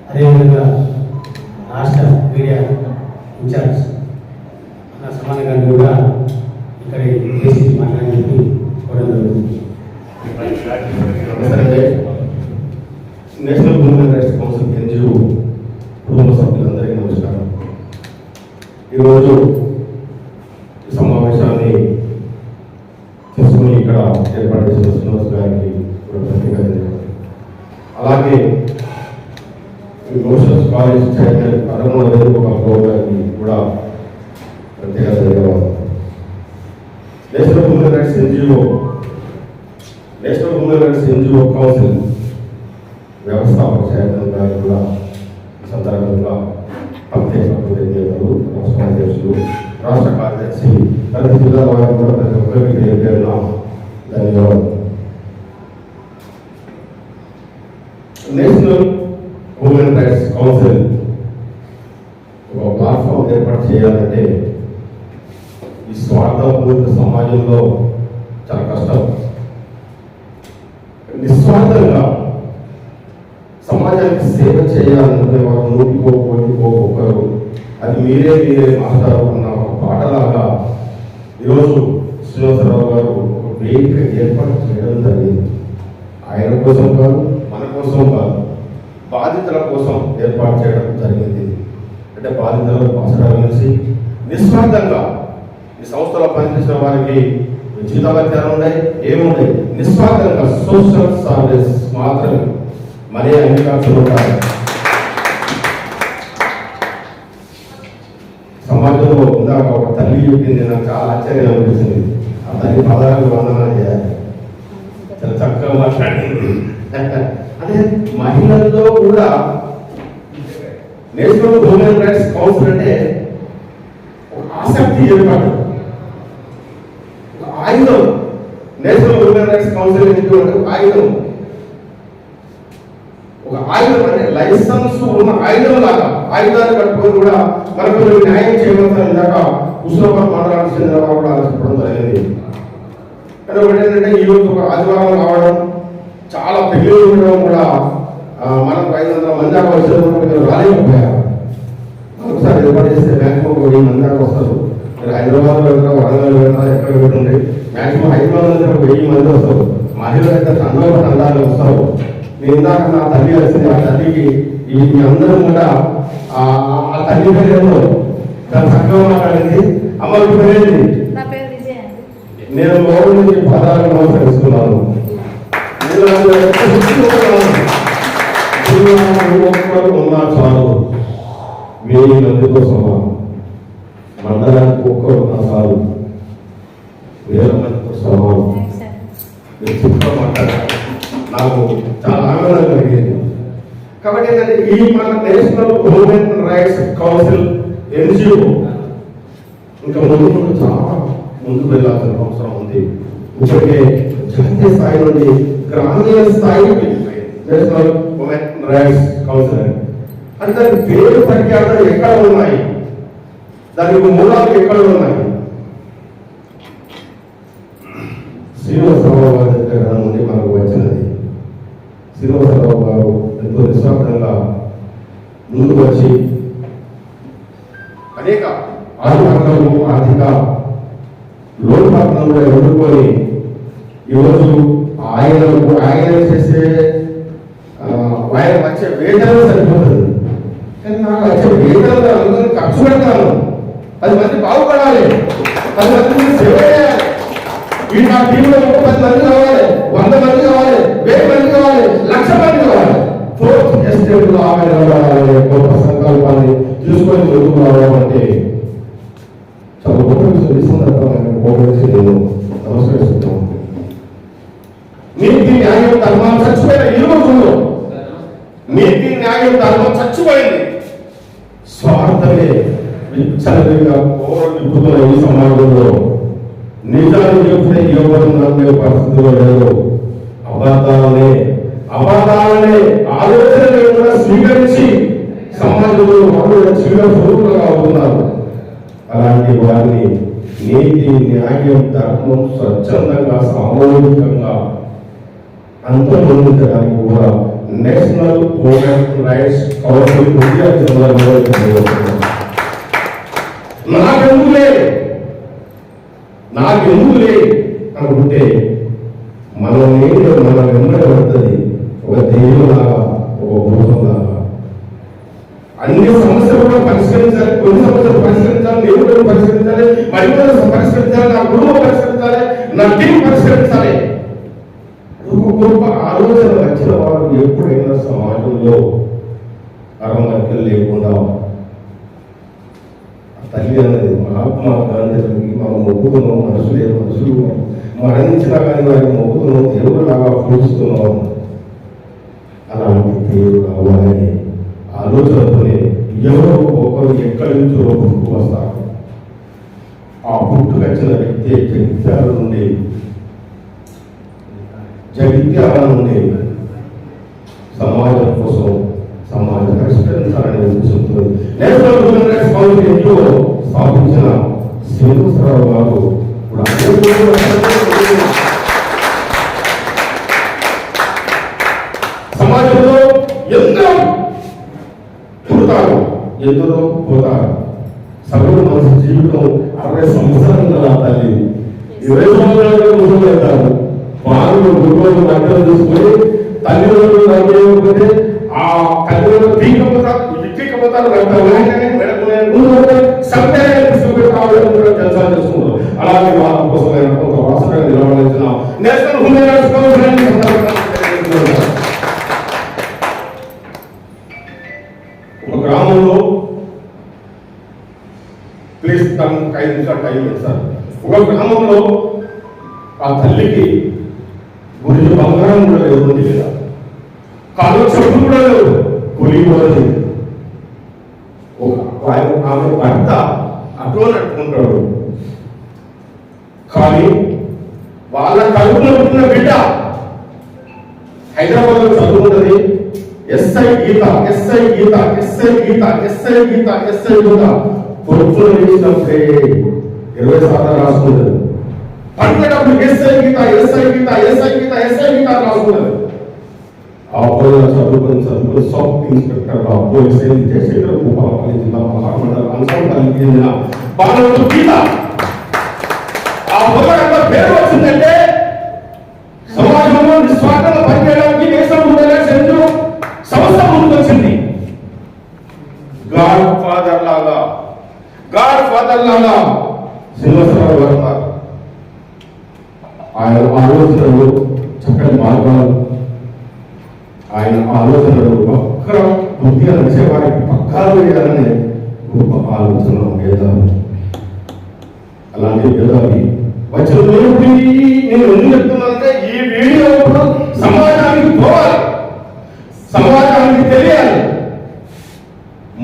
అదేవిధంగా రాష్ట్ర media incharge అన్న సమాన గారిని కూడా ఇక్కడ ఉద్దేశించి మాట్లాడని చెప్పి కోరడం జరుగుతుంది. National human rights council NGO కుటుంబ సభ్యులందరికీ నమస్కారం. ఈరోజు ఈ సమావేశాన్ని తీసుకుని ఇక్కడ ఏర్పాటు చేసిన శ్రీనివాస్ గారికి కూడా ప్రత్యేక అలాగే మోషన్స్ కాలేజ్ చైర్మన్ అరమణ వేణుగోపాల్ గారికి కూడా ప్రత్యేక ధన్యవాదాలు. National human rights NGO council వ్యవస్థాపక చైర్మన్ గారికి కూడా ఈ సందర్భంగా ప్రత్యేక కృతజ్ఞతలు. రాష్ట్ర అధ్యక్షులు, రాష్ట్ర కార్యదర్శి, ప్రతి జిల్లా వారికి కూడా ప్రతి ఒక్కరికి పేరున ధన్యవాదాలు. నేషనల్ హ్యూమన్ రైట్స్ కౌన్సిల్ ఒక ప్లాట్ఫామ్ ఏర్పాటు చేయాలంటే ఈ స్వార్థపూరిత సమాజంలో చాలా కష్టం. నిస్వార్థంగా సమాజానికి సేవ చేయాలనుకునే వారు నూటికోకరు అది మీరే మాస్టర్ అన్న ఒక పాటలాగా ఈరోజు శ్రీనివాసరావు గారు ఒక వేదిక ఏర్పాటు చేయడం జరిగింది. ఆయన కోసం కాదు, మన కోసం కాదు, బాధితుల కోసం ఏర్పాటు చేయడం జరిగింది. అంటే బాధితులకు అవసరాలు కలిసి నిస్వార్థంగా ఈ సంస్థలో పనిచేసిన వారికి జీతాలు ఉన్నాయి, ఏమున్నాయి, నిస్వార్థంగా సోషల్ సర్వీస్ మాత్రమే. మరే అన్ని ఖర్చులు ఉంటాయి. సమాజంలో ఉందాక ఒక తల్లి చెప్పింది, నాకు చాలా ఆశ్చర్యం అనిపిస్తుంది. ఆ తల్లి పదాలకు వందనాలు చేయాలి, చాలా చక్కగా మాట్లాడింది. అదే మహిళల్లో కూడా నేషనల్ హ్యూమన్ రైట్స్ కౌన్సిల్ అంటే ఒక ఆసక్తి ఏర్పాటు, ఒక ఆయుధం. నేషనల్ హ్యూమన్ రైట్స్ కౌన్సిల్ అంటే ఆయుధం, ఒక ఆయుధం అంటే లైసెన్స్ ఉన్న ఆయుధం లాగా. ఆయుధాన్ని పట్టుకొని కూడా మనకు న్యాయం చేయవలసిన ఇందాక హుస్నాబాద్ మండలానికి చెందిన వారు కూడా చెప్పడం జరిగింది. కానీ ఒకటి ఏంటంటే ఈరోజు ఒక ఆదివారం రావడం, చాలా పెళ్లి ఉండడం కూడా మనకు 500 మంది దాకా వచ్చిన రాలేకపోయారు. ఒకసారి ఏర్పాటు చేస్తే మ్యాక్సిమం 1000 మంది దాకా వస్తారు. మీరు హైదరాబాద్ వెళ్తారా, వరంగల్ వెళ్తారా, ఎక్కడ పెట్టుండే మ్యాక్సిమం హైదరాబాద్ నుంచి 1000 మంది వస్తారు. మహిళలు అయితే తండాలు వస్తారు. నేను ఇందాక నా తల్లి వచ్చింది, ఆ తల్లికి ఈ అందరం కూడా ఆ తల్లి పేరు చాలా చక్కగా మాట్లాడింది. అమ్మకి పేరేంటి? నేను లోపల నుంచి పదాలను నమస్కరిస్తున్నాను. ఉన్నా చాలు, 1000 మందితో సమానం. మండలానికి ఒక్కరు ఉన్నా చాలు, 1000 మందితో సమానం. మీరు చుట్టూ మాట్లాడారు, నాకు చాలా ఆనందం కలిగింది. కాబట్టి ఏంటంటే ఈ మన national human rights council NGO ఇంకా ముందు చాలా ముందుకు వెళ్ళాల్సిన అవసరం ఉంది. ఇప్పటికే జాతీయ స్థాయి నుండి గ్రామీణ స్థాయికి నేషనల్ హ్యూమన్ రైట్స్ కౌన్సిల్ అంటే దాని పేరు ప్రఖ్యాతలు ఎక్కడ ఉన్నాయి, దానికి మూలాలు ఎక్కడ ఉన్నాయి. శ్రీనివాసరావు గారి దగ్గర నుండి మనకు వచ్చినది. శ్రీనివాసరావు గారు ఎంతో నిస్వార్థంగా ముందుకు వచ్చి అనేక ఆర్థిక లోటుపాట్లను ఎదుర్కొని ఈరోజు ఆయన చేసే ఆయన వచ్చే వేతనం సరిపోతుంది. కానీ నాకు వచ్చే వేతనం అందరూ ఖర్చు పెడతాను, 10 మంది బాగుపడాలి, 10 మందికి సేవ చేయాలి. ఈ నా టీంలో 10 మంది కావాలి, 100 మంది కావాలి, 1000 మంది కావాలి, 1,00,000 మంది కావాలి. 4th ఎస్టేట్ లో ఆమె నిలబడాలి, గొప్ప సంకల్పాన్ని తీసుకొని ముందుకు రావాలంటే చాలా గొప్ప విషయం. ఈ సందర్భంగా నేను నమస్కరిస్తున్నాను. నీతి న్యాయం ధర్మం చచ్చిపోయిన ఈ రోజుల్లో నీతి న్యాయం ధర్మం చచ్చిపోయింది. స్వార్థమే విచ్చలవిడిగా నింపుతున్న ఈ సమాజంలో నిజాన్ని చెప్తే ఎవరు నమ్మే పరిస్థితిలో లేదు. అబద్ధాలనే ఆలోచనలు కూడా స్వీకరించి సమాజంలో వాళ్ళు స్వీకరించులుగా అవుతున్నారు. అలాంటి వారిని నీతి న్యాయం ధర్మం స్వచ్ఛందంగా సామూహికంగా అంతర్బంధించడానికి కూడా national human rights council India నాకెందుకులే అనుకుంటే మనం వెంబడి పడుతుంది ఒక దెయ్యంలాగా, ఒక భూతంలాగా. అన్ని సమస్యలు కూడా పరిష్కరించాలి, కొన్ని సమస్యలు పరిష్కరించాలి, నేను కూడా పరిష్కరించాలి, మరికొన్ని పరిష్కరించాలి, నా కుటుంబం పరిష్కరించాలి, నా టీం పరిష్కరించాలి. ఒక గొప్ప ఆలోచన వచ్చిన వారు ఎప్పుడైనా సమాజంలో అరమరికలు లేకుండా తల్లి అనేది మహాత్మా గాంధీ మనం మొక్కుతున్నాం, మనుషులు మరణించినా కానీ వారికి మొక్కుతున్నాం, దేవుడులాగా పూజిస్తున్నాం. అలాంటి దేవుడు కావాలని ఆలోచనతోనే ఎవరో ఒకరు ఎక్కడి నుంచో పుట్టుకు వస్తారు. ఆ పుట్టుకొచ్చిన వ్యక్తి జగిత్యాల నుండి సమాజం కోసం సమాజం పరిష్కరించాలనే ఉద్దేశంతో నేషనల్ హ్యూమన్ రైట్స్ కౌన్సిల్ ఇంట్లో స్థాపించిన శ్రీనివాసరావు గారు సమాజంలో ఎందరో పోతారు. సగటు మనిషి జీవితం 60 సంవత్సరాలు కదా తల్లి, 20 సంవత్సరాలుగా ముసలు పెడతారు. వాళ్ళు గురువులు అర్థం చేసుకొని తల్లిదండ్రులు నమ్మకపోతే ఆ తల్లిదండ్రులు తీకపోతారు, జల్సాలు చేసుకుంటారు. అలాగే వాళ్ళ కోసమైన ఒక వాసన నిలబడించిన నేషనల్ హ్యూమన్ రైట్స్ కౌన్సిల్ ఒక గ్రామంలో ప్లీజ్ 5 నిమిషాలు టైం సార్. ఒక గ్రామంలో ఆ తల్లికి గురించి బంగారం కూడా లేదు, లేదా కాలు చెప్పులు కూడా లేవు, కూలిపోయింది. ఆమె భర్త అటో నట్టుకుంటాడు. కానీ వాళ్ళ కడుపులో పుట్టిన బిడ్డ హైదరాబాద్ లో చదువుకుంటుంది. ఎస్ఐ గీత కొడుకులు వేసినప్పుడే 20 శాతం రాసుకుంటుంది. పడినప్పుడు ఎస్ఐ గీత రాసుకుంటుంది. ఆ పోయిన చదువుకుని సబ్ ఇన్స్పెక్టర్ గా పోలీస్ జయశేఖర్ భూపాలపల్లి జిల్లా మహామండల అంశానికి చెందిన బాలవుడు గీత. ఆ పోరాటంలో పేరు వచ్చిందంటే సమాజంలో నిస్వార్థంగా పనిచేయడానికి దేశం ముందుగా సంస్థ ముందుకు వచ్చింది. గాడ్ ఫాదర్ లాగా శ్రీనివాసరావు గారు ఆయన ఆలోచనలు చక్కని మార్గాలు, ఆయన ఆలోచనలు ఒక్క బుద్ధిగా నడిచే వారికి పక్కాలు వేయాలనే గొప్ప ఆలోచన వేదాలు. అలాంటి వేదాలు వచ్చిన నేను ఎందుకు చెప్తున్నానంటే ఈ వీడియో సమాజానికి పోవాలి, సమాజానికి తెలియాలి,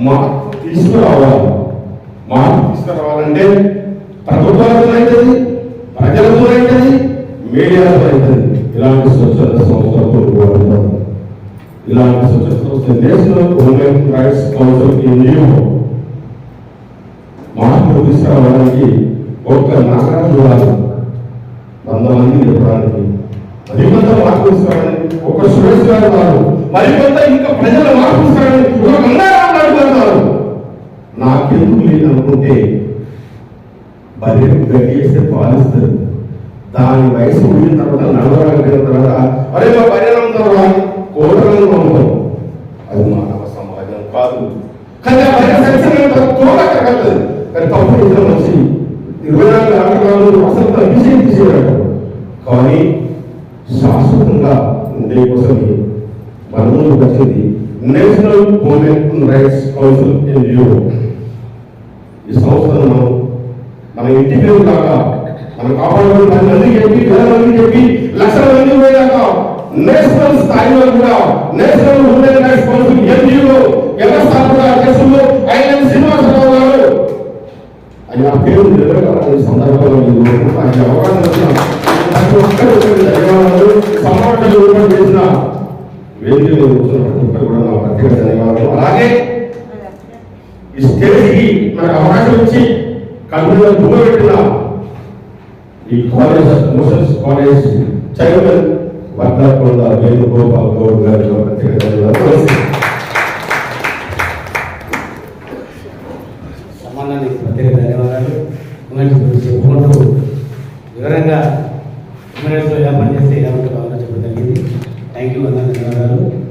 మార్పు తీసుకురావాలంటే ప్రభుత్వాలతో అవుతుంది, ప్రజలతో అవుతుంది, మీడియాతో అవుతుంది. ఇలాంటి స్వచ్ఛత సంస్థలతో ఇలాంటి స్వచ్ఛత సంస్థ national human rights council India మార్పు తీసుకురావడానికి ఒక్క నాగరాజు గారు 100 మంది చెప్పడానికి, మరికొంత మార్పు తీసుకురావడానికి ఒక సురేష్ గారు కాదు, మరికొంత ఇంకా ప్రజల మార్పు తీసుకురావడానికి ఒక గంగారావు గారు కాదు. నాకెందుకు లేదు అనుకుంటే బర్రెకు గడ్డి వేస్తే పాలిస్తారు. దాని వయసు ఉడిన తర్వాత నడవగలిగిన తర్వాత అరే మా బర్రెలంతా కోటలను పంపం. అది మానవ సమాజం కాదు. కానీ ఆ బర్రె తోగక్కర్లేదు. కానీ తప్పు నిజం వచ్చి 24 గంటలు అసలు అభిషేకం తీసేవాడు. కానీ శాశ్వతంగా ఉండే కోసమే మన ముందుకు వచ్చింది national human rights council in Europe. ఈ సంస్థను మన ఇంటి పేరు లాగా మనం కాపాడుకుని 10 మందికి చెప్పి 20 మందికి చెప్పి లక్షల మంది పోయాక నేషనల్ స్థాయిలో కూడా national human rights council NGO వ్యవస్థాపక అధ్యక్షులు ఆయన శ్రీనివాసరావు గారు ఆయన ఆ పేరు నిలబెట్టాలని సందర్భంలో ఆయన అవగాహన సమాజంలో ఏర్పాటు చేసిన వేదికలో కూడా నా ప్రత్యేక ధన్యవాదాలు. అలాగే ఈ స్టేజ్కి మనకు అవకాశం ఇచ్చి కన్నులో దూరబెట్టిన ఈ కాలేజ్ మోషన్స్ కాలేజ్ చైర్మన్ వర్ధకొండ వేణుగోపాల్ గౌడ్ గారి ప్రత్యేక రామన్నానికి ప్రత్యేక ధన్యవాదాలు. చెప్పుకుంటూ వివరంగా ఎమ్మెల్యేస్లో ఎలా పనిచేస్తే ఎలా ఉంటే బాగా చెప్పడం జరిగింది. థ్యాంక్ యూ అన్న, ధన్యవాదాలు.